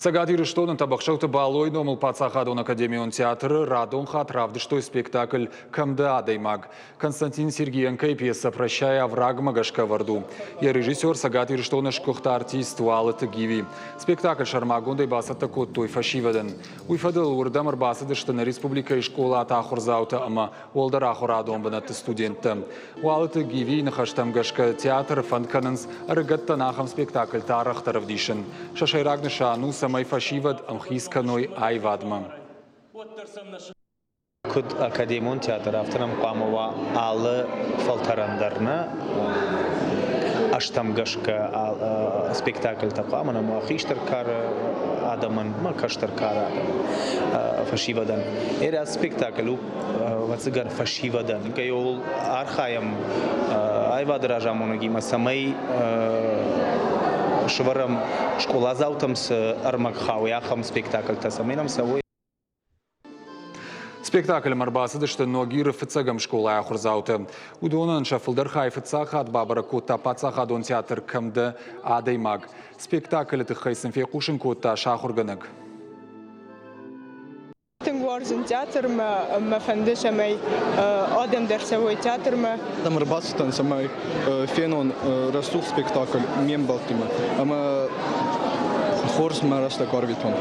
Цагатир Штонен табахшауты балой номыл Пацахадон Академион театры радон хатравды, что спектакль «Камда Адаймаг». Константин Сергеенко и пьеса «Прощай, овраг Магашка Варду». И режиссер Цагатир Штонен шкухта артист Уалыты Гиви. Спектакль «Шармагундай басата коттой фашиваден». Уйфадыл урдамар басады, что на республика и школа атахурзаута ама уолдар ахурадон банаты студенты. Уалыты Гиви нахаштам гашка театр фанкананс арыгатта нахам спектакль тарах таравдишен. Шашайрагныша самой фашивад амхисканой айвадма. Куд Академион театр автоном памова алы фалтарандарна аштамгашка спектакль тапамана муахиштар кар адаман макаштар кар адам фашивадан. Эра спектакль вацигар фашивадан. Гайол архаям айвадражамонагима самой шварам школа заутамс армакхау яхам спектакль тасаменам савой. Спектакль марбасады, что ноги рфцагам школа ахурзаута. Удонан шафлдар хайфцахат бабара кота пацахадон театр «Камда Адаймаг». Спектакль это хайсен фекушин кота шахурганаг. Тингварзен театр ма фандыша май адам дарсовой театр ма. Там рбастан самай фенон растух спектакль мембалтима. Ама хорс ма раста корвитон.